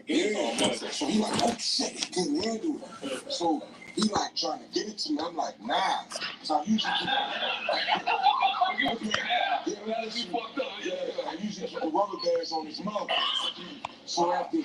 Yeah. So he like, oh shit, he couldn't handle it. So he like trying to get it to me. I'm like, nah. So I usually keep I usually keep the rubber bands on his mouth. So after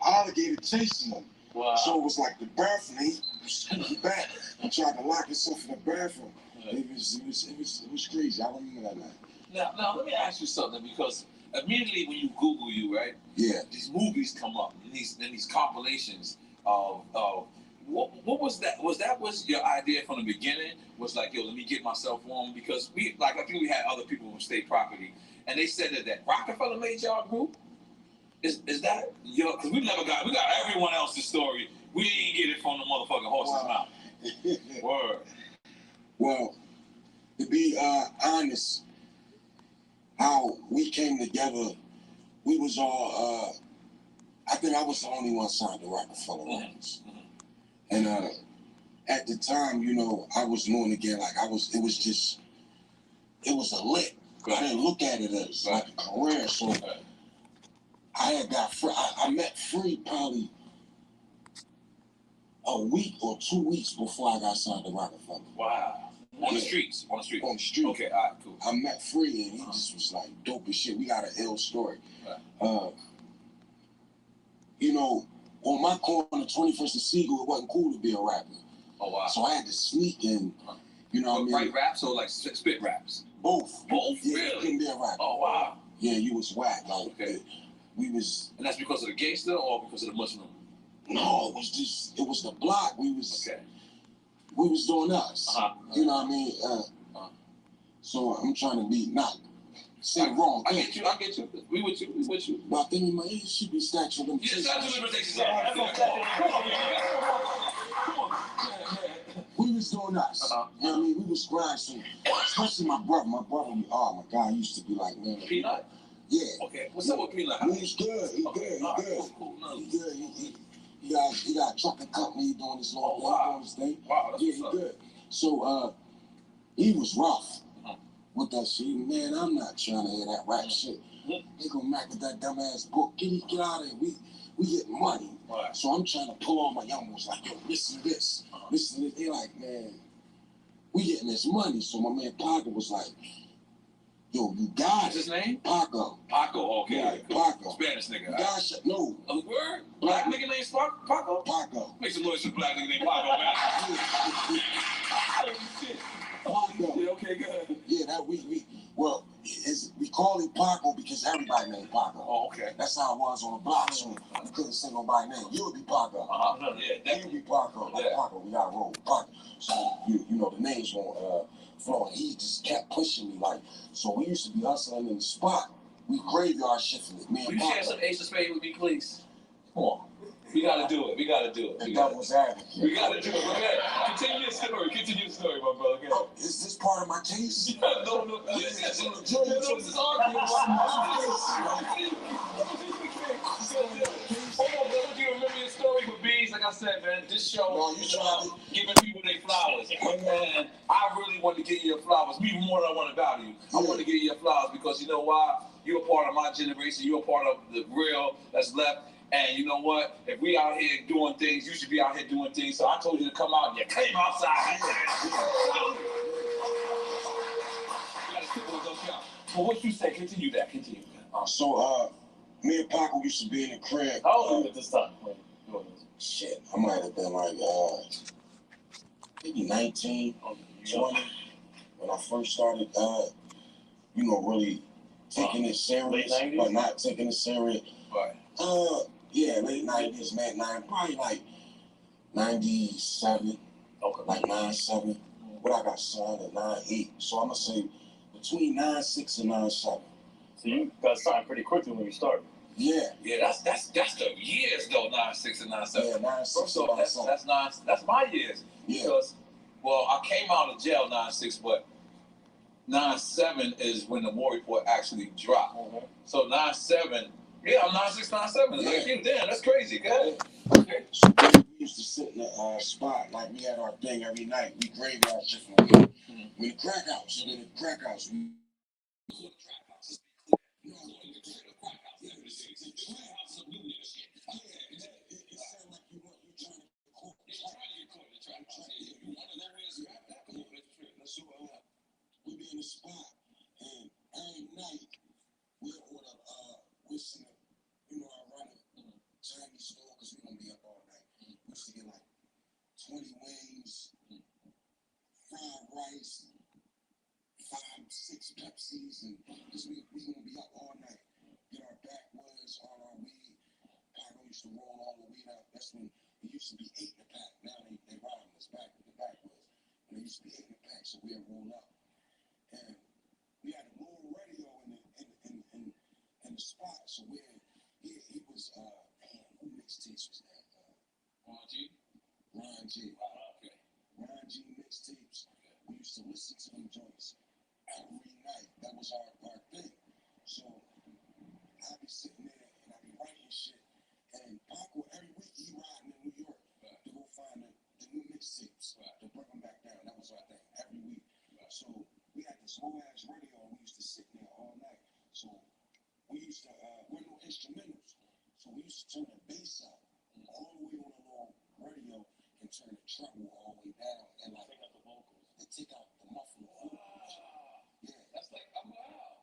alligator chasing him. Wow. So it was like the bathroom. He scooted back and tried to lock himself in the bathroom. Yeah. It was crazy. I remember that night. Now let me ask you something, because immediately when you Google you, right? Yeah. These movies come up, and these compilations of what was that? Was your idea from the beginning? Was like, yo, let me get myself on, because I think we had other people from State Property, and they said that Rockefeller made y'all group. Is that because we got everyone else's story. We didn't get it from the motherfucking horse's mouth. Word. Well, to be honest, how we came together, we was all I think I was the only one signed to Rockefeller Records. And at the time, I was known again, like it was a lick. I didn't look at it as like a career, so I had got free. I met Free probably a week or 2 weeks before I got signed to Rockefeller. Wow. On the streets. On the street. Okay, all right, cool. I met Free and he just was like dope as shit. We got an ill story. Right. On my corner, 21st and Siegel, it wasn't cool to be a rapper. Oh, wow. So I had to sneak in, what I mean? Write raps or like spit raps? Both. Both? Yeah, Really? You couldn't be a rapper. Oh, wow. Yeah, you was whack. Like, okay. We was... And that's because of the gangster or because of the Muslim? No, it was the block. We was doing us. You know what I mean? So I'm trying to be not say wrong. I get you. We with you. But I think in my age should be statute of limitations. Yeah, statute of limitations. We was doing us. You know what I mean? We was grinding. Especially my brother. Oh my God, he used to be like, man. Peanut? Yeah. Okay. What's up with Qlife? He's good. He good. He got a trucking company doing his little thing, doing his thing. Wow, that's he good. So he was rough with that shit. Man, I'm not trying to hear that rap shit. They gonna mack at that dumbass book. Get out of here. We get money. Right. So I'm trying to pull all my young ones like, yo, listen to this. Listen to this. They like, man, we getting this money. So my man Paco was like, yo, you got What's his name? Paco. Paco, okay. Yeah, Paco. Spanish nigga. No. A word? Black nigga named Paco? Paco. Make some noise for black nigga named Paco, man. Holy shit. Paco. Yeah, okay, good. Yeah, we call him Paco because everybody named Paco. Oh, okay. That's how it was on the block, so you couldn't say nobody's name. You would be Paco. Yeah, you would be Paco. Like Paco, we got to roll Paco. So, the names won't flow. And he just kept pushing me, like, so we used to be hustling in the spot. We graveyard shifting it, man. Will you share some Ace of Spades with me, please? Come on. We gotta do it. The devil's advocate. We gotta do it. Okay. Continue the story, my brother. Okay. Oh, is this part of my case? Yeah, no. This is argument. Hold on, man. Would you remember your story with Bees? Like I said, man, this show is about giving people their flowers. And I really want to give you your flowers, even more than I want to value you. I want to give you your flowers because you know why? You're a part of my generation. You're a part of the real that's left. And you know what? If we out here doing things, you should be out here doing things. So I told you to come out. You came outside. Well, what you say? Continue that. So, me and Paco used to be in the crib. How old were you at this time? Shit, I might have been like, maybe 19, 20, when I first started, really taking it serious, but not taking it serious. Right. Yeah, late 90s, probably like 97, like 97. But I got signed at 98, so I'm gonna say between 96 and 97. So you got signed pretty quickly when you started. Yeah. Yeah, that's the years though, 96 and 97. Yeah, 96 so and 97. That's my years. Yeah. Because, I came out of jail 96, but 9/7 is when the war report actually dropped. So 9/7, yeah, I'm 9/6, 9/7. Yeah. Like you, damn, that's crazy. Okay. So we used to sit in the spot, like we had our thing every night. We graveyard shit from the weed. When the crack house, we we be in the spot, and every night we'll order whiskey. You know, I run a Chinese store because we don't be up all night. We used to get like 20 wings, fried rice, 5, 6 Pepsis, and because we gonna be up all night. Get our backwoods, all our weed. Paco used to roll all the weed out. That's when it used to be 8 in a pack. Now they robbing us back with the backwoods. And it used to be 8 in a pack, so we'd roll up. And we had a little radio in the spot. So he was who mixtapes was that? Ron G. Okay. Ron G mixtapes. We used to listen to them joints every night. That was our thing. So I'd be sitting there and I'd be writing shit. And Paco every week he riding in New York to go find the new mixtapes to bring them back down. That was our thing every week. So we had this whole ass radio and we used to sit there all night. So we used to we're no instrumentals. So we used to turn the bass up all the way on the little radio and turn the treble all the way down and like take out the vocals and take out the muffler. Yeah, that's like I'm loud.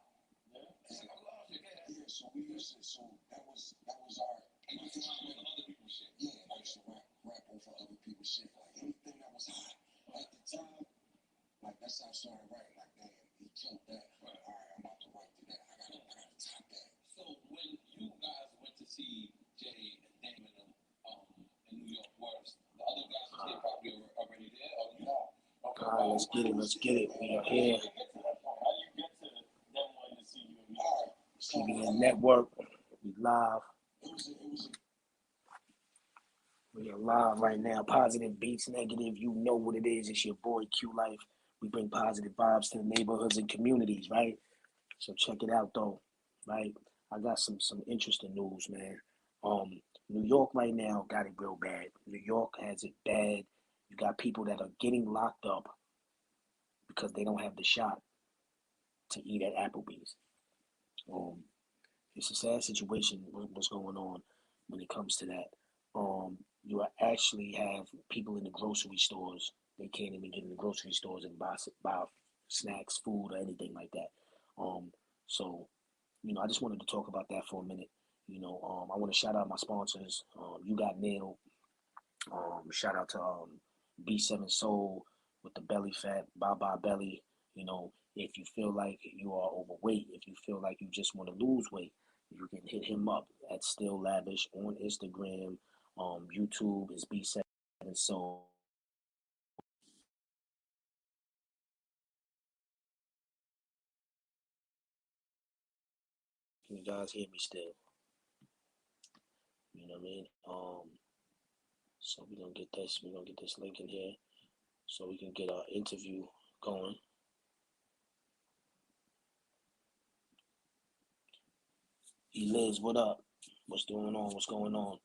Yeah, that's like I'm loud. Yeah, so we used to. So that was our. And you used to rap on other people's shit. Yeah, I used to rap over other people's shit. Like anything that was hot at the time. Like that's how I started writing. Like damn, he killed that. Right. All right, I'm about to write to that. I gotta top that. So when you guys went to see Jay and Damon in New York, was the other guys was there probably already there, or you know? Okay. All right, let's get it. We are here. How you get to them wanting to see you in New York? TBN Network. We live. We are live right now. Positive Beats Negative. You know what it is. It's your boy Qlife. We bring positive vibes to the neighborhoods and communities, right? So check it out though, right? I got some interesting news, man. New York right now got it real bad. New York has it bad. You got people that are getting locked up because they don't have the shot to eat at Applebee's. It's a sad situation what's going on when it comes to that. You actually have people in the grocery stores. They can't even get in the grocery stores and buy snacks, food, or anything like that. So I just wanted to talk about that for a minute. I want to shout out my sponsors. You Got Nail. Shout out to B7 Soul with the belly fat, Bye Belly. If you feel like you are overweight, if you feel like you just want to lose weight, you can hit him up at Still Lavish on Instagram. YouTube is B7 Soul. Can you guys hear me still? You know what I mean? So we're gonna get this link in here so we can get our interview going. Liz, what up? What's going on?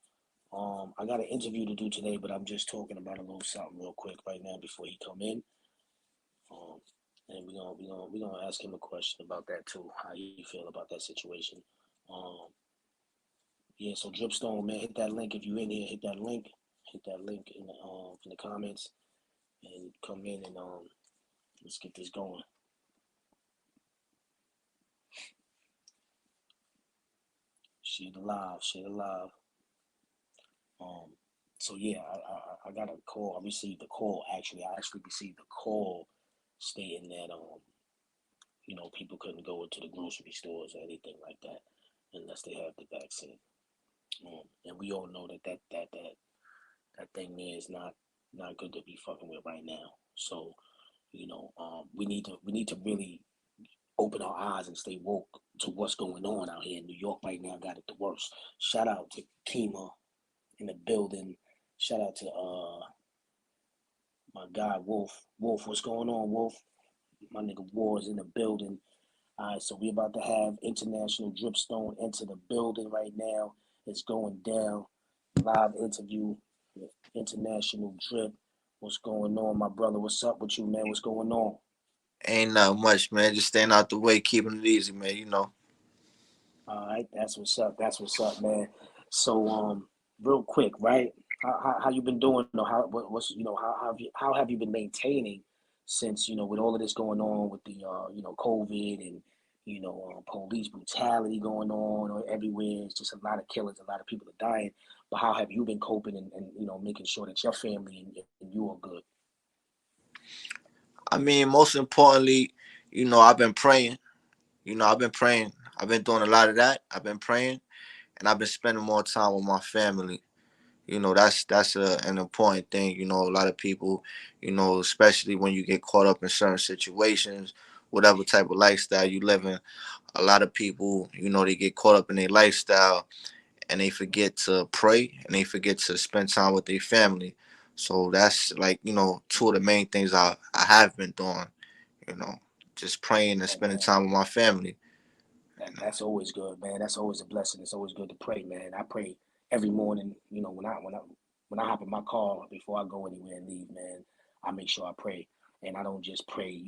I got an interview to do today, but I'm just talking about a little something real quick right now before he come in. And we're gonna ask him a question about that too. How you feel about that situation? Yeah. So Dripstone, man, hit that link if you in here. Hit that link in the comments and come in and let's get this going. Share the live. So yeah, I got a call. I received a call actually. I actually received a call stating that people couldn't go into the grocery stores or anything like that unless they have the vaccine. And we all know that thing there is not good to be fucking with right now. So we need to really open our eyes and stay woke to what's going on out here in New York right now. Got it the worst. Shout out to Kima in the building. Shout out to my guy Wolf. Wolf, what's going on, Wolf? My nigga Wars in the building. All right, so we about to have International Dripstone enter the building right now. It's going down. Live interview with International Drip. What's going on, my brother? What's up with you, man? What's going on? Ain't not much, man. Just staying out the way, keeping it easy, man. All right, that's what's up. That's what's up, man. So, real quick, right? How you been doing? What's how have you been maintaining since with all of this going on with the COVID and police brutality going on or everywhere? It's just a lot of killings, a lot of people are dying. But how have you been coping and making sure that your family and you are good? I mean, most importantly, I've been praying. I've been praying. I've been doing a lot of that. I've been praying, and I've been spending more time with my family. That's an important thing. A lot of people, especially when you get caught up in certain situations, whatever type of lifestyle you live in, a lot of people, they get caught up in their lifestyle and they forget to pray and they forget to spend time with their family. So that's like, two of the main things I have been doing, you know, just praying and Oh spending man. time with my family. That's always good, man. That's always a blessing. It's always good to pray, man. I pray every morning. When I hop in my car before I go anywhere and leave, man, I make sure I pray. And I don't just pray.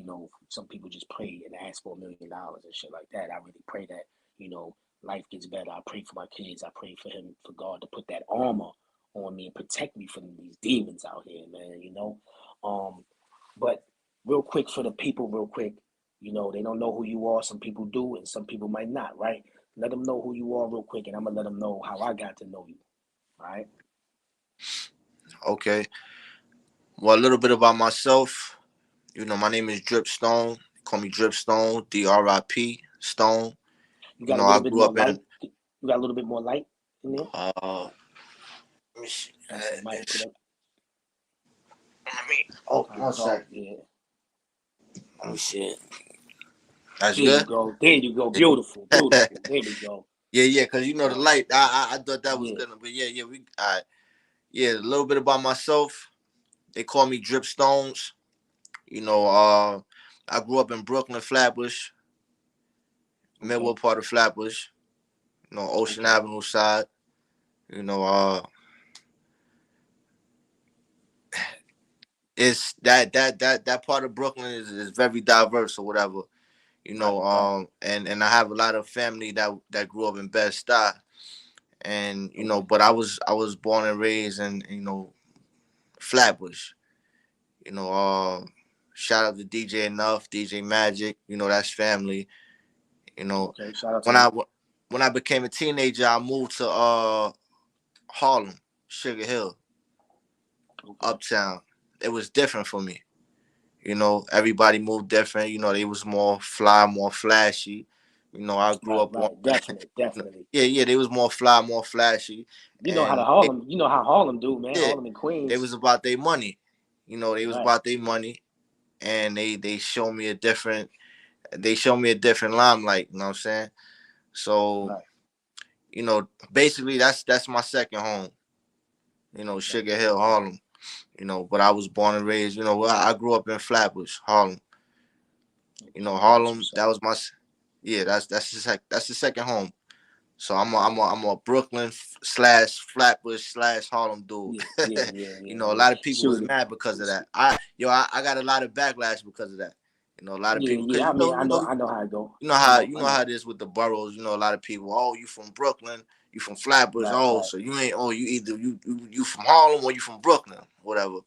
Some people just pray and ask for $1 million and shit like that. I really pray that life gets better. I pray for my kids. I pray for for God to put that armor on me and protect me from these demons out here, man. But real quick for the people, real quick. They don't know who you are. Some people do, and some people might not, right? Let them know who you are real quick, and I'm going to let them know how I got to know you, right? Okay. Well, a little bit about myself. My name is Drip Stone. Call me Drip Stone, DRIP Stone. You got a I little bit grew more up in light. You got a little bit more light in there. let me see. That's the mic. Put up. Oh, All right, one talk. second. Yeah. Let me see it. That's There you good. go. There you go. Beautiful. Beautiful. There we go. Yeah, because the All right. light. I thought that was Yeah. good, but yeah, we. All right. Yeah, a little bit about myself. They call me Drip Stones. I grew up in Brooklyn, Flatbush, Okay. Midwood part of Flatbush. Ocean Okay. Avenue side. You know, uh, it's that part of Brooklyn is very diverse or whatever. Right. Right. And I have a lot of family that grew up in Bed-Stuy, and Okay. but I was born and raised in Flatbush. You know, uh, Shout out to DJ Enough, DJ Magic. That's family. You know, Okay. Shout out to when them. I became a teenager, I moved to Harlem, Sugar Hill, Okay. Uptown. It was different for me. Everybody moved different. They was more fly, more flashy. I grew Right. up on. Right. Definitely. Definitely. Yeah, they was more fly, more flashy, You know how to and Harlem. You know how Harlem do, man. yeah, Harlem and they Queens. was about their money. They was Right. about their money, and they show me a different. They show me a different limelight. You know what I'm saying? So Right. basically that's my second home. Okay. Sugar Hill, Harlem. But I was born and raised. I grew up in Flatbush, Harlem. Okay. That's Harlem. what's That up. was yeah. That's the second home. So Okay. I'm a Brooklyn slash Flatbush slash Harlem dude. Yeah. Yeah. Yeah. Yeah. A Yeah. lot of people was Shoot it. mad because of that. I got a lot of backlash because of that. A lot of Yeah. people because Yeah. I mean, I know how it go. I how know. I know. it is with the boroughs. A lot of people. Oh, you from Brooklyn? You from Flatbush? Right. Oh, Right. so you ain't. Oh, you either you from Harlem or you from Brooklyn, whatever.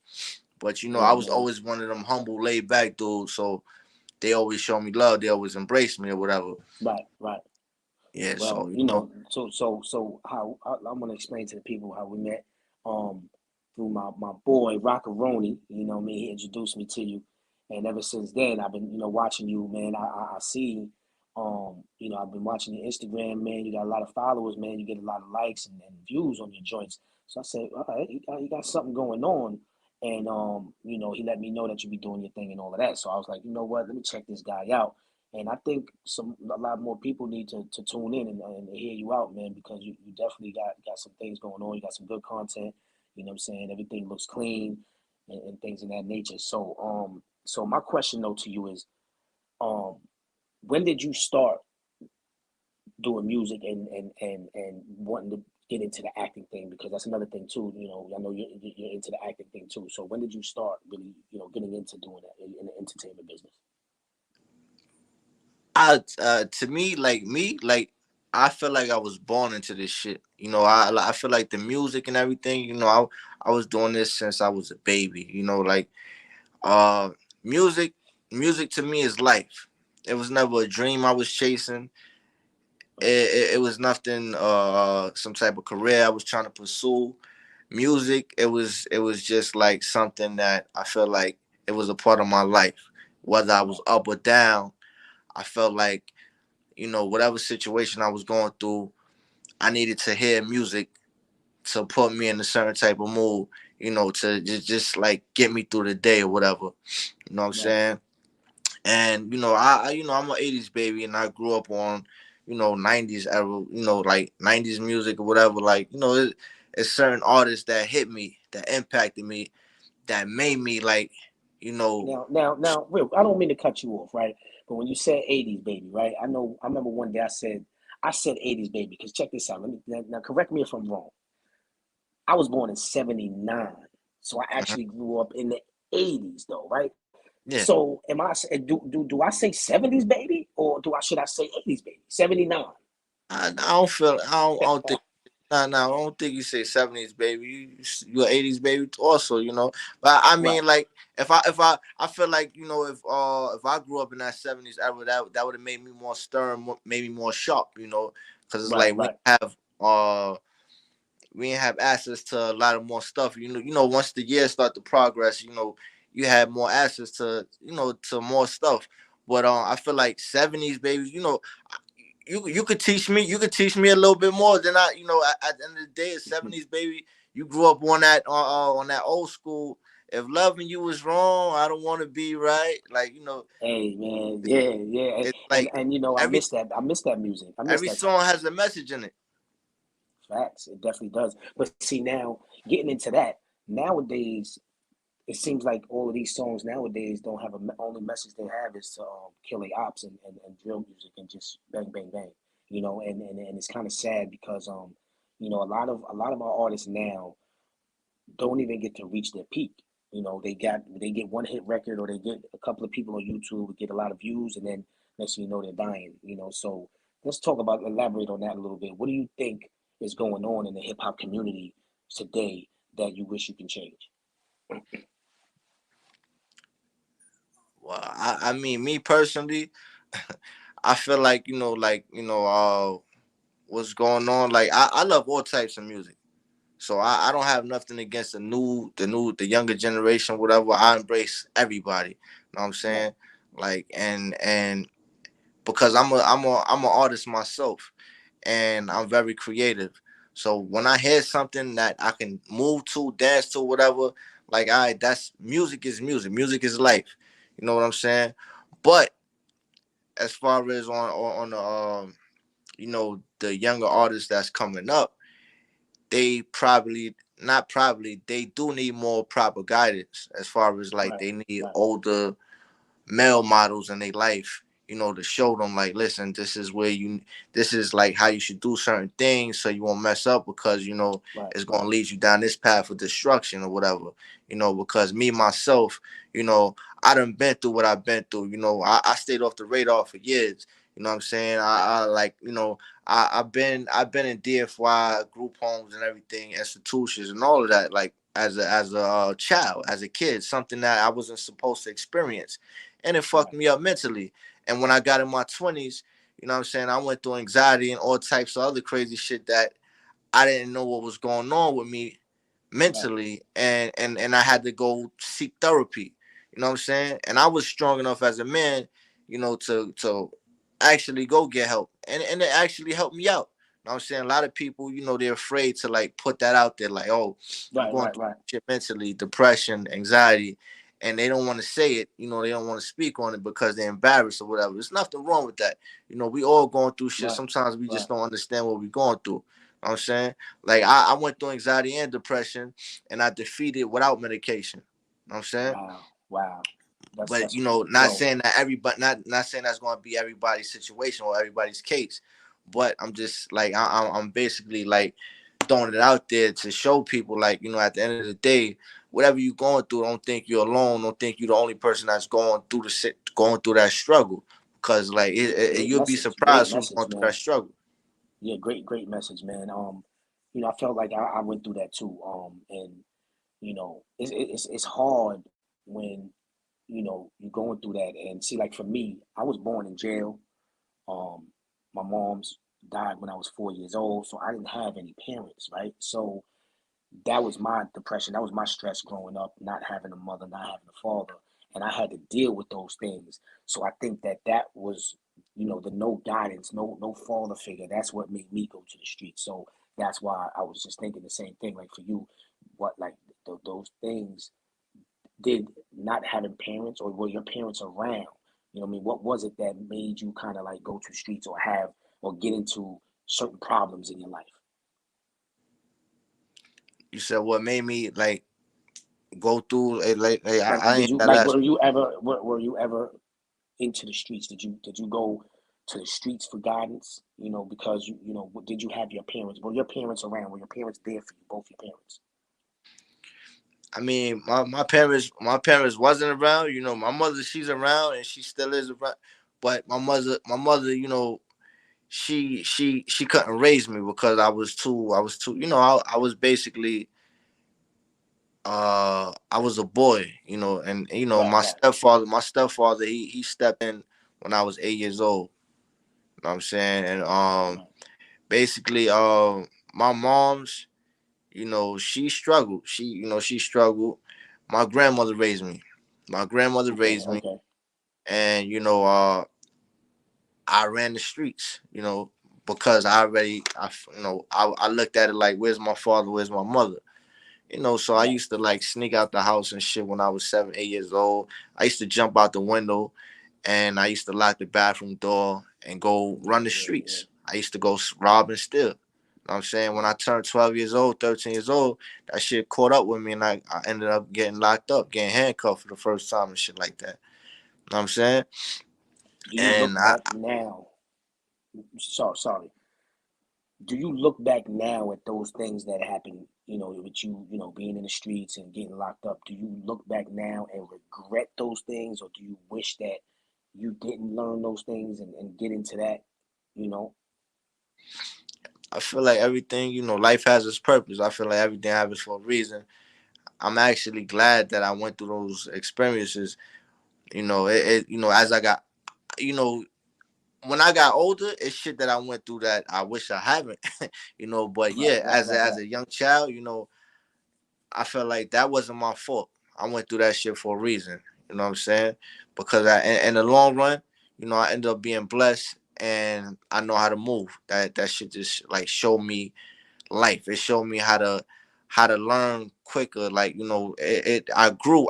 But I Yeah, was man. always one of them humble, laid back dudes. So they always show me love. They always embrace me or whatever. Right. Right. Yeah. Well, So so how I'm gonna explain to the people how we met. Um, Through my boy Rockaroni. He introduced me to you, and ever since then I've been watching you, man. I see, I've been watching your Instagram, man. You got a lot of followers, man. You get a lot of likes and views on your joints. So I said, all right, he got something going on. And he let me know that you be doing your thing and all of that. So I was like, you know what? Let me check this guy out. And I think a lot more people need to tune in and hear you out, man, because you definitely got some things going on. You got some good content. You know what I'm saying? Everything looks clean and things of that nature. So my question though to you is, when did you start doing music and wanting to get into the acting thing? Because that's another thing too. You know, I know you're into the acting thing too. So when did you start really, getting into doing that in the entertainment business? To me, I feel like I was born into this shit. I feel like the music and everything. I was doing this since I was a baby. Uh, music, music to me is life. It was never a dream I was chasing. It was nothing. Some type of career I was trying to pursue. Music, it was just like something that I felt like it was a part of my life, whether I was Right, up or down. I felt like whatever situation I was going through, I needed to hear music to put me in a certain type of mood, to just like get me through the day or whatever. You know what I'm right. saying? And I'm an '80s baby, and I grew up on '90s era, like '90s music or whatever. Like it's certain artists that hit me, that impacted me, that made me like you know Now, real. I don't mean to cut you off, right? But when you said '80s baby, right? I know. I remember one day I said '80s baby because check this out. Let me now correct me if I'm wrong. I was born in '79, so I mhm. actually grew up in the '80s, though, right? Yeah. So am I? Do I say '70s baby or should I say '80s baby? '79. I don't feel I don't think. Nah, I don't think you say '70s baby. You're '80s baby also, But I Right, mean, like, if I feel like if I grew up in that '70s era, that would have made me more stern, made me more sharp, because it's right, like right. we didn't have access to a lot of more stuff. Once the years start to progress, you have more access to to more stuff. But I feel like '70s baby, you could teach me a little bit more than at the end of the day, '70s baby, you grew up on that old school. If loving you was wrong, I don't want to be right. Like Hey man, yeah, yeah, it's like and I every miss that. I miss that music. I miss every that type song of has a music. message in it. Facts. It definitely does. But see now, getting into that nowadays, it seems like all of these songs nowadays don't have only message they have is to kill the ops and drill music and just bang bang bang. And it's kind of sad because a lot of our artists now don't even get to reach their peak. They get one hit record or they get a couple of people on YouTube get a lot of views and then next thing you know they're dying. So let's elaborate on that a little bit. What do you think is going on in the hip hop community today that you wish you can change? Well, I mean, me personally, I feel like what's going on. Like I love all types of music. So I don't have nothing against the younger generation, whatever. I embrace everybody. You know what I'm Right, saying? Like and because I'm an artist myself, and I'm very creative. So when I hear something that I can move to, dance to, whatever, like that's music is music. Music is life. You know what I'm saying? But as far as on the the younger artists that's coming up, they probably not probably they do need more proper guidance as far as like right, they need right, older male models in their life, to show them like, listen, this is like how you should do certain things so you won't mess up because right, it's gonna lead you down this path of destruction or whatever. Because me myself, you know, I done been through what I've been through. I stayed off the radar for years. You know what I'm saying? I like, I've been in DFY group homes and everything, institutions and all of that, like as a child, as a kid, something that I wasn't supposed to experience, and it fucked right, me up mentally. And when I got in my 20s, you know what I'm saying, I went through anxiety and all types of other crazy shit that I didn't know what was going on with me right, mentally, and I had to go seek therapy. You know what I'm saying? And I was strong enough as a man, to actually go get help, and it actually helped me out. You know what I'm saying? A lot of people, they're afraid to like put that out there, like, oh, I'm right, going right, through right, shit mentally, depression, anxiety, and they don't want to say it. They don't want to speak on it because they're embarrassed or whatever. There's nothing wrong with that. We all going through shit. right, Sometimes we just right. don't understand what we're going through. You know what I'm saying? Like I went through anxiety and depression, and I defeated without medication. You know what I'm saying? Wow, wow. That's But not yo. saying that everybody, not saying that's going to be everybody's situation or everybody's case. But I'm just like I'm basically like throwing it out there to show people, like, at the end of the day, whatever you're going through, don't think you're alone. Don't think you're the only person that's going through that struggle. Because like Great you'll be message. Great surprised who's going message, through man. that struggle. Yeah, great message, man. I felt like I went through that too. And it's hard when you're going through that. And see, like for me, I was born in jail. Um, my mom's died when I was 4 years old, so I didn't have any parents, right? So that was my depression. That was my stress growing up, not having a mother, not having a father, and I had to deal with those things. So I think that was, the no guidance, no father figure. That's what made me go to the streets. So that's why I was just thinking the same thing. Like for you, what like those things did not having parents or were your parents around? What I mean? What was it that made you kind of like go to the streets or have or get into certain problems in your life? You said what made me like go through it, like, Like, I did ain't you that like last. were you ever into the streets? Did you go to the streets for guidance? Because did you have your parents? Were your parents around? Were your parents there for you? Both your parents? I mean, my parents wasn't around. My mother, she's around and she still is around. But my mother, she couldn't raise me because I was too. I was basically I was a boy. And Right, right, my stepfather, he stepped in when I was 8 years old. You know what I'm saying? And right. basically my mom's, she struggled. She struggled. My grandmother raised me. My grandmother Okay, raised me, okay. and I ran the streets. Because I looked at it like, where's my father? Where's my mother? So I Right, used to like sneak out the house and shit when I was 7, 8 years old. I used to jump out the window, and I used to lock the bathroom door and go yeah, run the yeah, yeah, streets. I used to go rob and steal. Know what I'm saying? When right. I turned 12 years old, 13 years old, that shit caught up with me, and I ended up getting locked up, getting handcuffed for the first time and shit like that. Know what I'm saying? Do you And look back now? Sorry. Do you look back now at those things that happened, with you, being in the streets and getting locked up? Do you look back now and regret those things, or do you wish that you didn't learn those things and get into that, you know? I feel like everything, life has its purpose. I feel like everything happens for a reason. I'm actually glad that I went through those experiences. As I got, you know, when I got older, it's shit that I went through that I wish I haven't. But Right, yeah, right, as a, right, as right, a young child, I felt like that wasn't my fault. I went through that shit for a reason. You know what I'm saying? Because in the long run, I ended up being blessed, and I know how to move. That shit just like showed me life. It showed me how to learn quicker. Like, I grew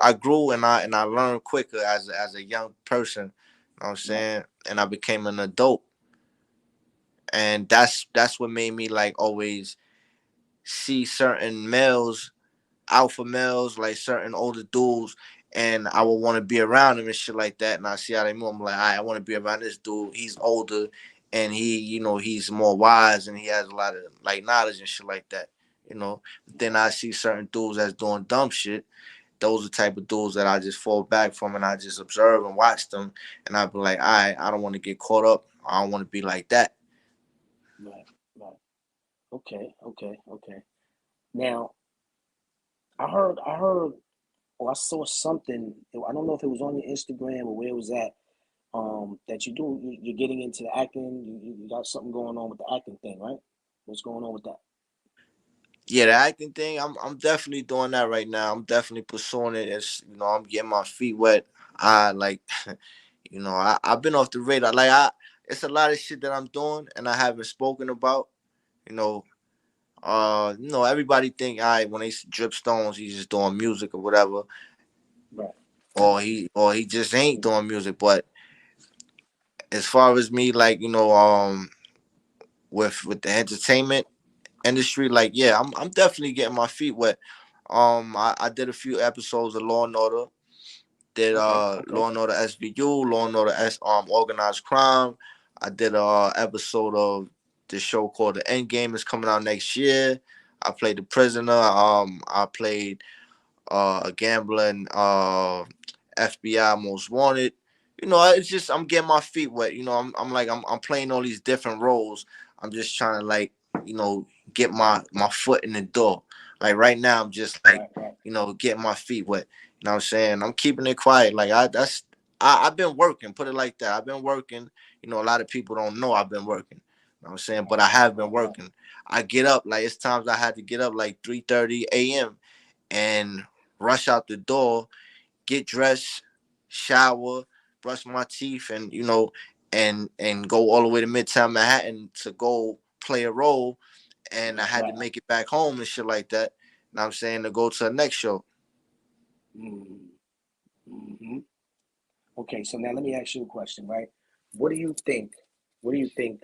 and I learned quicker as a young person. You know what I'm right, saying? And I became an adult, and that's what made me like always see certain males, alpha males, like certain older dudes, and I would want to be around them and shit like that. And I see how they move. I'm like, all right, I want to be around this dude. He's older, and he's more wise, and he has a lot of like knowledge and shit like that. But then I see certain dudes that's doing dumb shit. Those are the type of dudes that I just fall back from, and I just observe and watch them, and I be like, all right, I don't want to get caught up. I don't want to be like that. right, right. Okay, okay, okay. Now, I heard, or I saw something. I don't know if it was on your Instagram or where it was at. That you're getting into the acting. You got something going on with the acting thing, right? What's going on with that? Yeah, the acting thing, I'm definitely doing that right now. I'm definitely pursuing it. I'm getting my feet wet. I like, I've been off the radar. Like, it's a lot of shit that I'm doing and I haven't spoken about. You know, everybody think, all right, when they see Drip Stones, he's just doing music or whatever, Right. or he just ain't doing music. But as far as me, like, with the entertainment industry, like, yeah, I'm definitely getting my feet wet. I did a few episodes of Law and Order. Did Okay. Law and Order SVU, Law and Order Organized Crime. I did a episode of the show called The End Game is coming out next year. I played the prisoner. I played a gambler and FBI Most Wanted. You know, it's just I'm getting my feet wet. You know, I'm playing all these different roles. I'm just trying to like, you know, get my foot in the door. Like right now, I'm just like, Right. you know, getting my feet wet. You know what I'm saying? I'm keeping it quiet. Like I've been working. Put it like that. I've been working. You know, a lot of people don't know I've been working. You know what I'm saying? But I have been Right. working. I get up like it's times I had to get up like 3:30 a.m. and rush out the door, get dressed, shower, brush my teeth, and you know, and go all the way to Midtown Manhattan to go play a role. And I had to Right. make it back home and shit like that. You know what I'm saying, to go to the next show. Mm-hmm. Okay, so now let me ask you a question, right? What do you think? What do you think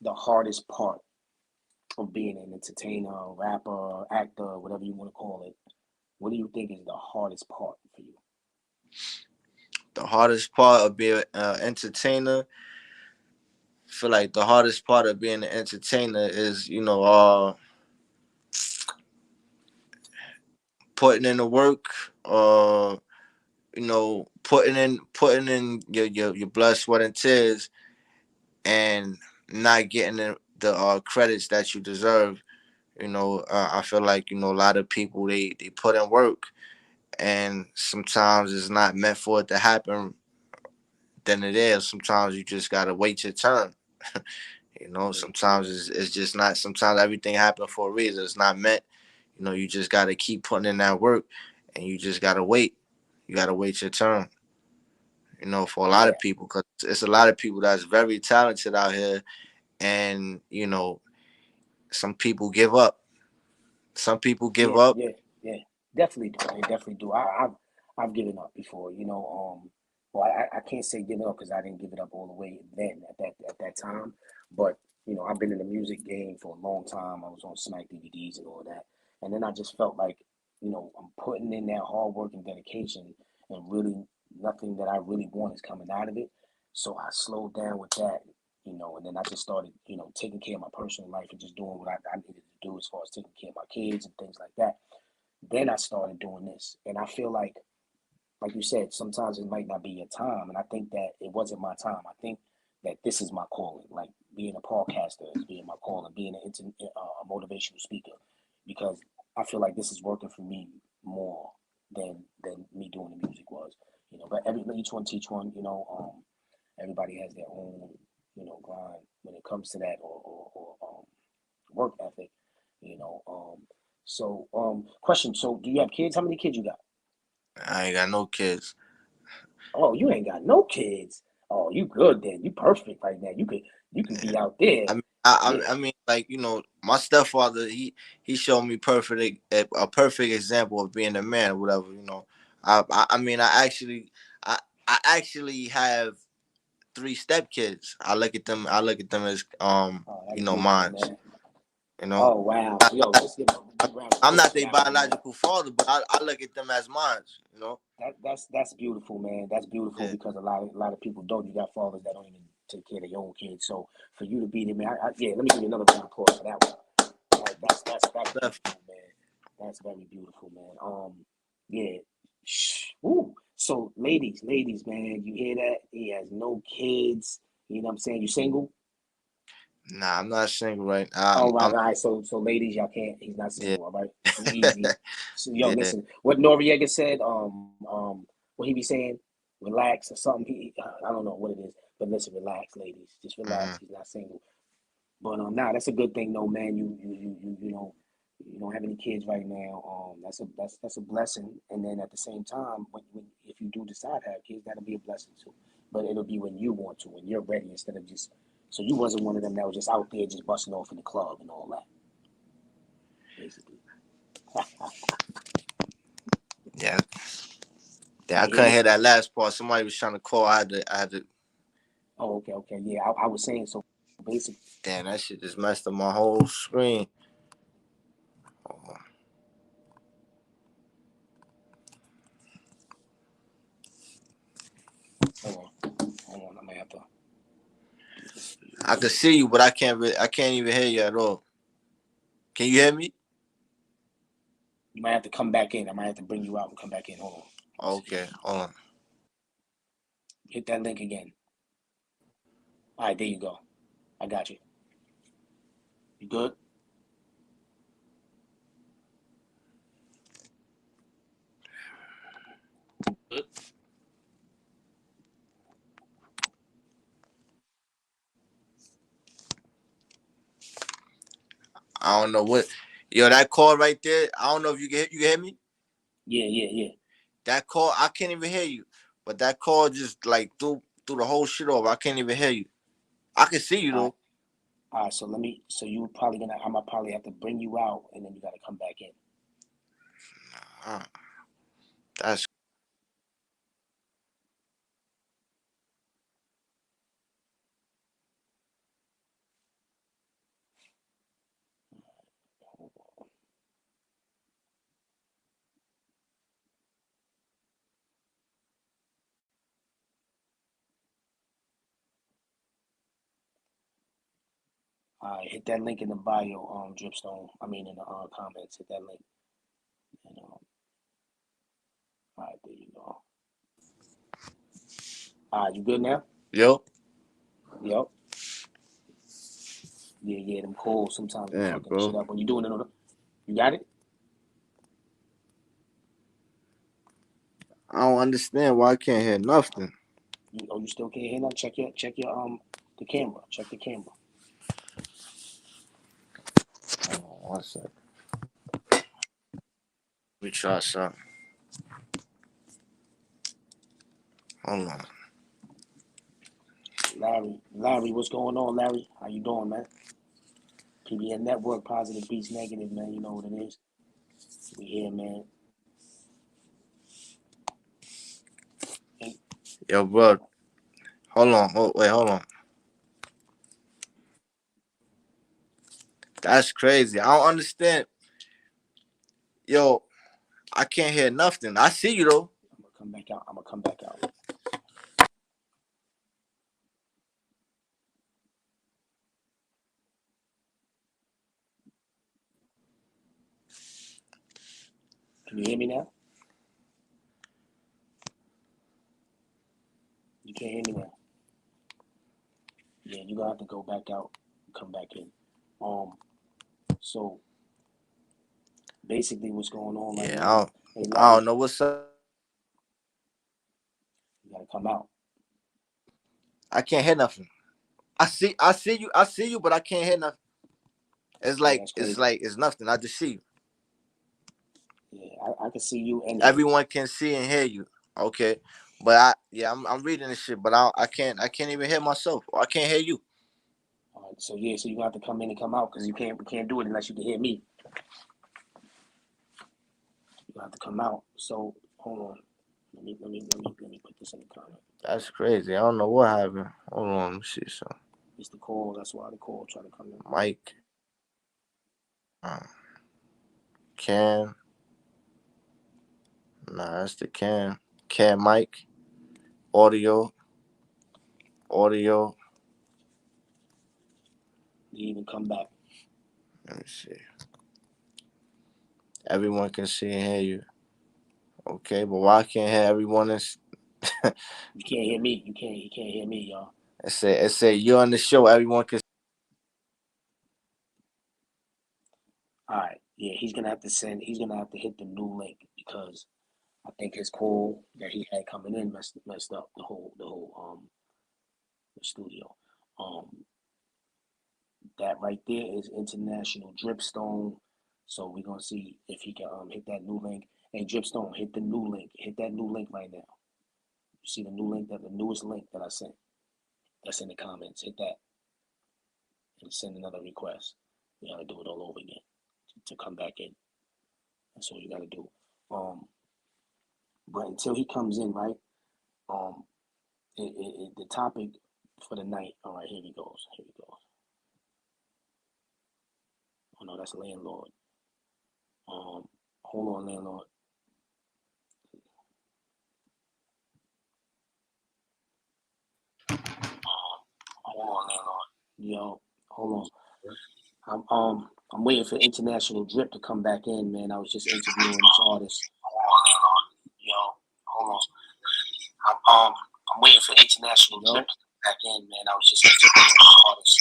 the hardest part of being an entertainer, rapper, actor, whatever you want to call it? What do you think is the hardest part for you? The hardest part of being an entertainer, I feel like the hardest part of being an entertainer is, you know, putting in the work, you know, putting in your blood, sweat, and tears, and not getting the credits that you deserve. You know, I feel like, you know, a lot of people they put in work, and sometimes it's not meant for it to happen. Then it is. Sometimes you just gotta wait your turn. You know, Yeah, sometimes it's just not. Sometimes everything happens for a reason. It's not meant. You know, you just gotta keep putting in that work, and you just gotta wait. You gotta wait your turn. You know, for a lot yeah, of people, because it's a lot of people that's very talented out here, and you know, some people give up. Some people give yeah, up. yeah, yeah. Definitely do. I definitely do. I've given up before. You know, well, I can't say given up because I didn't give it up all the way then at that time. But you know, I've been in the music game for a long time. I was on Smack DVDs and all that, and then I just felt like, you know, I'm putting in that hard work and dedication, and really nothing that I really want is coming out of it. So I slowed down with that, you know, and then I just started, you know, taking care of my personal life and just doing what I needed to do as far as taking care of my kids and things like that. Then I started doing this, and I feel like you said, sometimes it might not be your time, and I think that it wasn't my time. I think that this is my calling, like being a podcaster is being my calling, being a motivational speaker, because I feel like this is working for me more than me doing the music was, you know. But each one teach one, you know. Everybody has their own, you know, grind when it comes to that, or work ethic, you know. Question. So, do you have kids? How many kids you got? I ain't got no kids. Oh, you ain't got no kids. Oh, you good then. You perfect right now. You could be out there. I mean, Yeah. I mean, like, you know, my stepfather, he showed me a perfect example of being a man or whatever. You know, I mean, I I actually have three stepkids. I look at them as Oh, you that's know, beautiful, mine. man. You know, Oh, wow. I, Yo, let's give a big round of I'm applause not for their that one, man. biological father, but I look at them as mine. You know, That's beautiful, man. That's beautiful yeah, because a lot of people don't. You got fathers that don't even take care of their own kids. So for you to be there, man, yeah. Let me give you another round of applause for that one. That's definitely. beautiful, man. That's very beautiful, man. Yeah. Ooh. So, ladies, man, you hear that? He has no kids. You know what I'm saying? You single? Nah, I'm not single right All now. right, I'm all right. So ladies, y'all can't. He's not yeah, single. All right. Too easy. So, yo, yeah. listen. What Noriega said. What he be saying? Relax or something. I don't know what it is, but listen, relax, ladies. Just relax. Mhm. He's not single. But nah, that's a good thing, though, man. You know, you don't have any kids right now. That's a blessing. And then at the same time, when if you do decide to have kids, that'll be a blessing too. But it'll be when you want to, when you're ready, instead of just. So you wasn't one of them that was just out there just busting off in the club and all that, basically. Yeah, yeah. I You hear couldn't me? hear that last part. Somebody was trying to call. I had to. Oh, okay. Yeah, I was saying so. Basically, Damn, that shit just messed up my whole screen. I can see you, but I can't even hear you at all. Can you hear me? You might have to come back in. I might have to bring you out and come back in. Hold on. Okay, hold on. Hit that link again. All right, there you go. I got you. You good? Good. I don't know what. Yo, that call right there. I don't know if you can hear me. Yeah. That call, I can't even hear you. But that call just like threw the whole shit over. I can't even hear you. I can see you though. All right, so you probably I'm gonna probably have to bring you out and then you gotta come back in. That's All right, hit that link in the bio, Dripstone. I mean in the comments. Hit that link. And, all right, there you go. All right, you good now? yo. Yep. Yeah, them calls sometimes be Damn, fucking bro. shit up when you doing it on the. You got it? I don't understand why I can't hear nothing. You still can't hear nothing? Check your the camera. Check the camera. Hold on 1 second. We try something. Hold on. Larry, what's going on, Larry? How you doing, man? PBN Network, Positive Beats Negative, man. You know what it is. We here, man. Yo, bro. Hold on. Hold on. That's crazy. I don't understand. Yo, I can't hear nothing. I see you though. I'm gonna come back out. I'm gonna come back out. Can you hear me now? You can't hear me now. Yeah, you're gonna have to go back out and come back in. So basically what's going on right Yeah, now, hey I Larry, don't know what's up. you gotta come out. I can't hear nothing. I see you, but I can't hear nothing. It's Yeah, like that's crazy. it's nothing. I just see you. Yeah, I can see you and hear you. Everyone can see and hear you. Okay. But I'm reading this shit, but I can't even hear myself. Or I can't hear you. All right, so yeah, so you have to come in and come out because we can't do it unless you can hear me. You have to come out. So hold on. Let me put this in the comment. That's crazy. I don't know what happened. Hold on, let me see something. It's the call. That's why the call try to come in. Mike. Cam. Nah, that's the Cam. Cam Mike. Audio. You even come back. Let me see. Everyone can see and hear you. Okay, but why I can't hear everyone? You can't hear me. You can't hear me, y'all. It say you're on the show. Everyone can. All right. Yeah, he's gonna have to hit the new link because I think his call that he had coming in messed up the whole the studio. That right there is International Dripstone. So we're gonna see if he can hit that new link. Hey Dripstone, hit the new link. Hit that new link right now. You see the new link, the newest link that I sent. That's in the comments. Hit that and send another request. You gotta do it all over again to come back in. That's all you gotta do. But until he comes in, right? Um, the topic for the night. All right, here he goes. Here he goes. Oh no, that's landlord. Hold on, landlord. Hold on, landlord. hold on. I'm waiting for International Drip to come back in, man. I was just interviewing this artist. Yo, hold on. I'm waiting for International Drip to come back in, man. I was just interviewing this artist.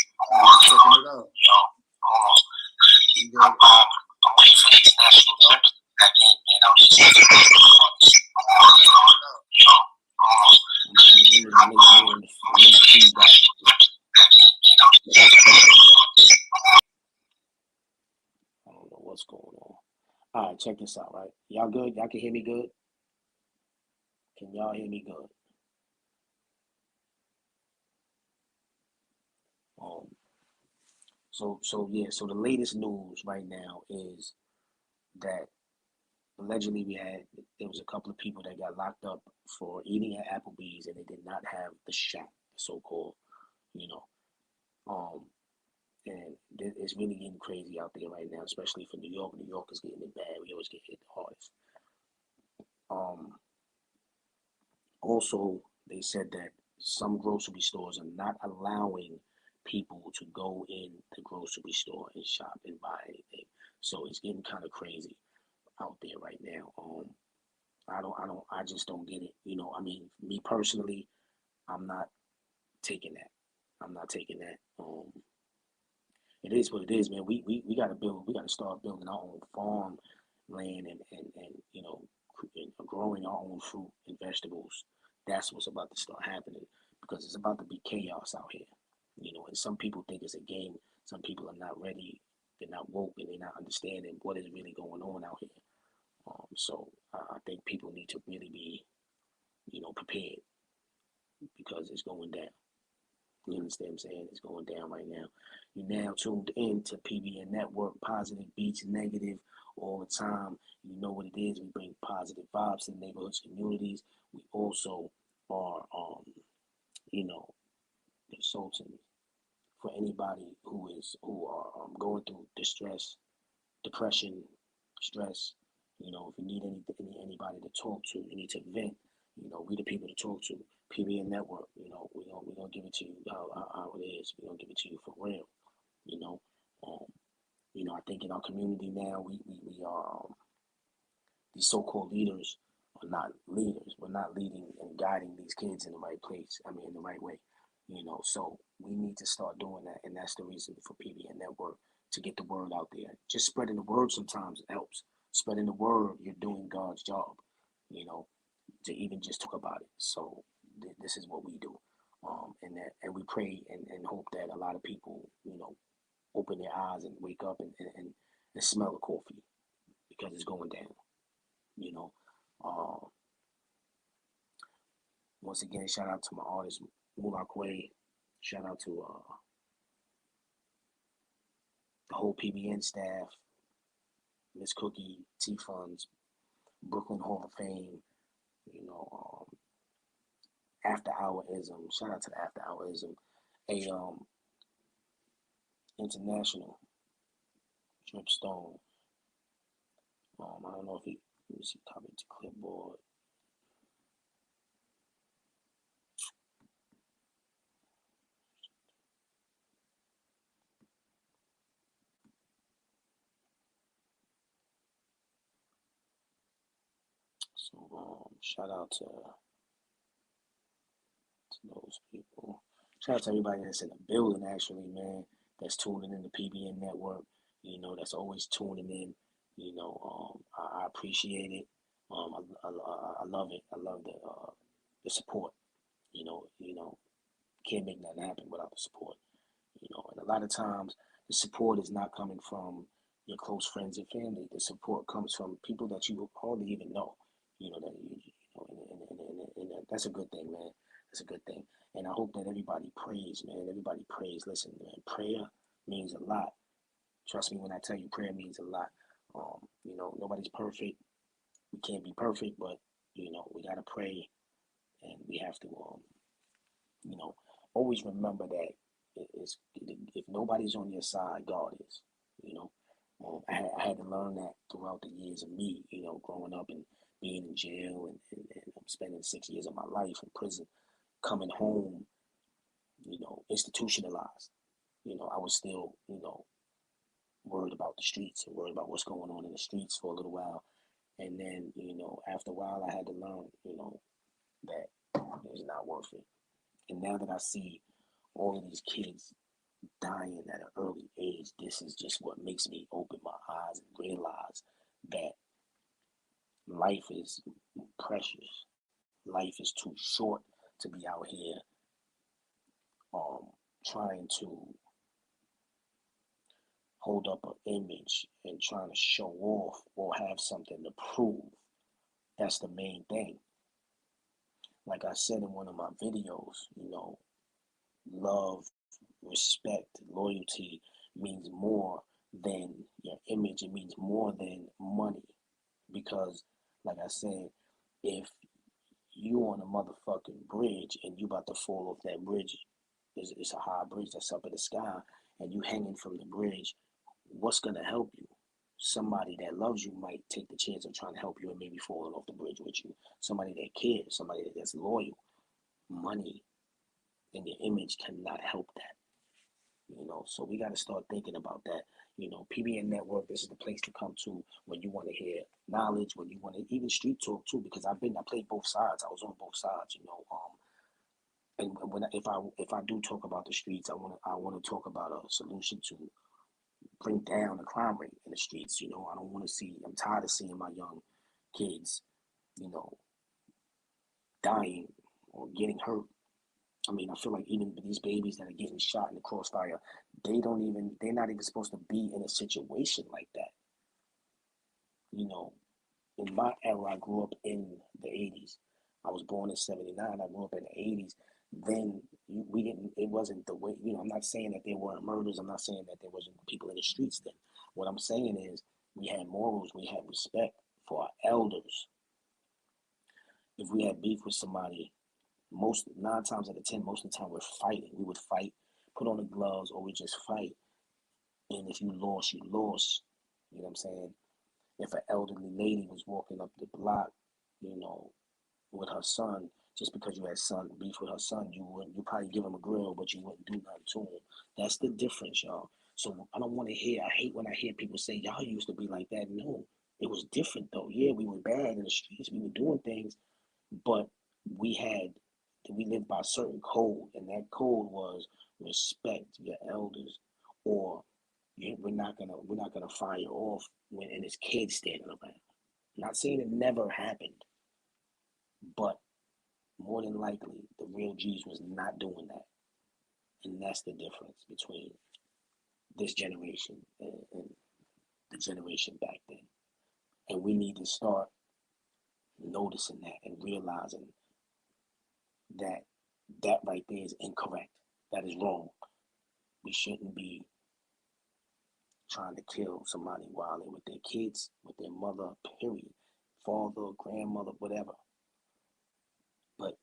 Checking it out. Yo, hold on. I'm waiting for International Drip to come back in, man. I was just interviewing this artist. Yo, hold on. I'm in the feedback. I don't know what's going on. All right, check this out, right? Y'all good? Y'all can hear me good? Can y'all hear me good? So the latest news right now is that allegedly there was a couple of people that got locked up for eating at Applebee's and they did not have the shot, so-called, you know. And it's really getting crazy out there right now, especially for New York. New York is getting it bad. We always get hit the hardest. Also, they said that some grocery stores are not allowing people to go in the grocery store and shop and buy anything. So it's getting kind of crazy out there right now. I just don't get it. You know, I mean, me personally, I'm not taking that. I'm not taking that. It is what it is, man. We gotta start building our own farm land and you know, growing our own fruit and vegetables. That's what's about to start happening because it's about to be chaos out here. You know, and some people think it's a game. Some people are not ready. They're not woke and they're not understanding what is really going on out here. So I think people need to really be, you know, prepared because it's going down. You understand what I'm saying? It's going down right now. You're now tuned in to PBN Network, Positive Beats Negative all the time. You know what it is. We bring positive vibes to the neighborhoods, communities. We also are, you know, consulting for anybody who are going through distress, depression, stress. You know, if you need anybody to talk to, you need to vent. You know, we the people to talk to. PBN Network. You know, we gonna give it to you how it is. We gonna give it to you for real. You know, I think in our community now we are these so-called leaders are not leaders. We're not leading and guiding these kids in the right place. I mean, in the right way. You know, so we need to start doing that, and that's the reason for PBN Network to get the word out there. Just spreading the word sometimes helps. Spreading the word, you're doing God's job. You know, to even just talk about it. So this is what we do, and we pray and hope that a lot of people, you know, open their eyes and wake up and smell the coffee because it's going down. You know, once again, shout out to my artist Qlife. Shout out to the whole PBN staff, Miss Cookie, T Funds, Brooklyn Hall of Fame. You know, After Hourism. Shout out to the After Hourism. A international Dripstone. I don't know if he, let me see, copy to clipboard. So shout out to those people. Shout out to everybody that's in the building actually, man, that's tuning in the PBN network, you know, that's always tuning in. You know, I appreciate it. I love it. I love the support. You know, can't make nothing happen without the support. You know, and a lot of times the support is not coming from your close friends and family. The support comes from people that you hardly even know. You know that and that's a good thing, man. That's a good thing. And I hope that everybody prays, man. Everybody prays. Listen, man, prayer means a lot. Trust me when I tell you, prayer means a lot. You know, nobody's perfect. We can't be perfect, but you know, we gotta pray, and we have to, you know, always remember that if nobody's on your side, God is. You know, I had to learn that throughout the years of me, you know, growing up and being in jail and spending 6 years of my life in prison, coming home, you know, institutionalized. I was still, worried about the streets and worried about what's going on in the streets for a little while. And then, after a while, I had to learn, that it's not worth it. And now that I see all of these kids dying at an early age, this is just what makes me open my eyes and realize that life is precious. Life is too short to be out here trying to hold up an image and trying to show off or have something to prove. That's the main thing. Like I said in one of my videos, love, respect, loyalty means more than your image. It means more than money. Because, like I said, if you on a motherfucking bridge and you about to fall off that bridge, it's a high bridge that's up in the sky, and you hanging from the bridge, what's gonna help you? Somebody that loves you might take the chance of trying to help you and maybe falling off the bridge with you. Somebody that cares, somebody that's loyal. Money and your image cannot help that. So we got to start thinking about that. PBN Network, this is the place to come to when you want to hear knowledge, when you want to even street talk too, because I played both sides. I was on both sides, and if I do talk about the streets, I want to talk about a solution to bring down the crime rate in the streets. I don't want to see. I'm tired of seeing my young kids, dying or getting hurt. I mean, I feel like even these babies that are getting shot in the crossfire, they're not even supposed to be in a situation like that. In my era, I grew up in the 80s. I was born in 79. I grew up in the 80s. Then it wasn't the way, I'm not saying that there weren't murders. I'm not saying that there wasn't people in the streets then. What I'm saying is we had morals, we had respect for our elders. If we had beef with somebody, 9 times out of 10, most of the time we're fighting. We would fight, put on the gloves, or we just fight. And if you lost, you lost. You know what I'm saying? If an elderly lady was walking up the block, with her son, just because you had beef with her son, you probably give him a grill, but you wouldn't do nothing to him. That's the difference, y'all. So I don't want to hear. I hate when I hear people say y'all used to be like that. No, it was different though. Yeah, we were bad in the streets. We were doing things, but we lived by a certain code, and that code was respect your elders, or we're not gonna fire off and his kids standing around. Not saying it never happened, but more than likely the real G's was not doing that, and that's the difference between this generation and the generation back then. And we need to start noticing that and realizing that right there is incorrect. That is wrong. We shouldn't be trying to kill somebody while they're with their kids, with their mother, period. Father, grandmother, whatever. But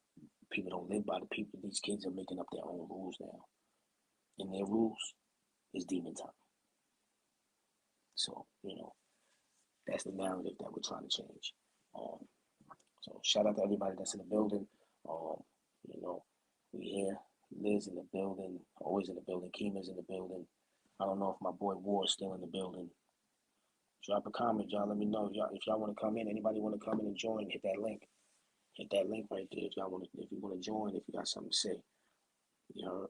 people don't live by the people. These kids are making up their own rules now. And their rules is demon time. So, that's the narrative that we're trying to change. So shout out to everybody that's in the building. We here. Liz in the building, always in the building. Kima's in the building. I don't know if my boy War is still in the building. Drop a comment, y'all. Let me know if y'all want to come in. Anybody want to come in and join? Hit that link. Hit that link right there if you want to join. If you got something to say, you heard.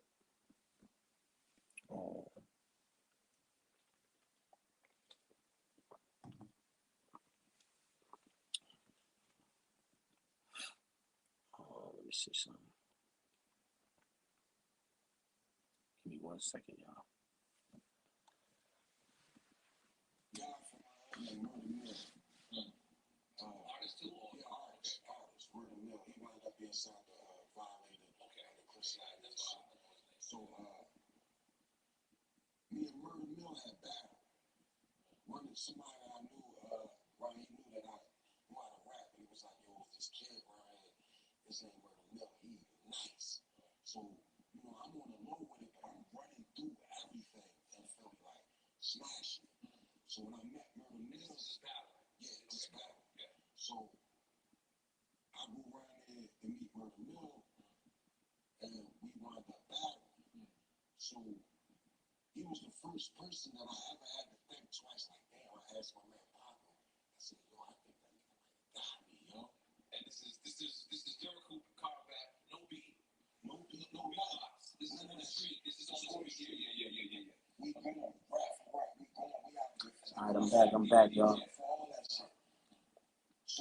Let me see something. Give me 1 second, y'all. So, me and Murder Mill had battle. Somebody I knew, he knew that I knew how to rap, and he was like, yo, this kid right here, his name Murder Mill, he nice. So, I'm on the low with it, but I'm running through everything and feel like smashing. So when I met Murder Mill, this battle. Yeah, this battle. Yeah. So I go around there to meet Murder Mill, and we wound up battling. So was the first person that I ever had to think twice. Like, damn, I asked my man Papa. I said, yo, I think that nigga got me, yo. And this is Jericho combat, no beat, no box. This is on the street. This is on the street. Yeah. We going rap for rap. We out there. All right, I'm back, y'all.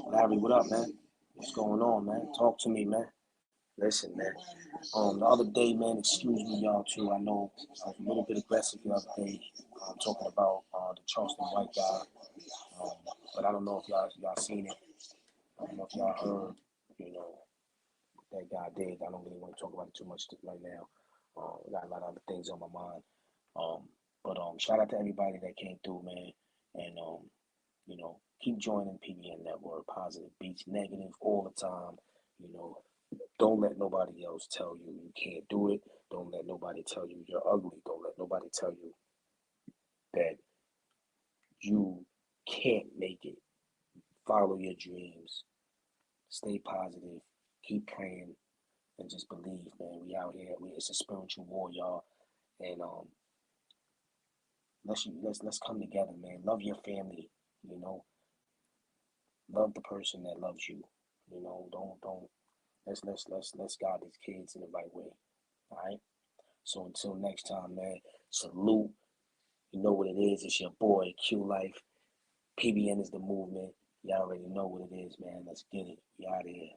Larry, what up, man? What's going on, man? Talk to me, man. Listen, man. The other day, man, excuse me, y'all, too. I know I was a little bit aggressive the other day, talking about the Charleston white guy. But I don't know if y'all seen it. I don't know if y'all heard, that guy did. I don't really want to talk about it too much right now. We got a lot of other things on my mind. But shout out to everybody that came through, man. And, keep joining PBN Network, Positive Beats Negative all the time. Don't let nobody else tell you you can't do it. Don't let nobody tell you you're ugly. Don't let nobody tell you that you can't make it. Follow your dreams. Stay positive. Keep praying. And just believe, man. We out here. It's a spiritual war, y'all. And let's come together, man. Love your family. Love the person that loves you. Don't. Let's guide these kids in the right way. All right. So until next time, man. Salute. You know what it is. It's your boy Qlife. PBN is the movement. Y'all already know what it is, man. Let's get it. We out of here.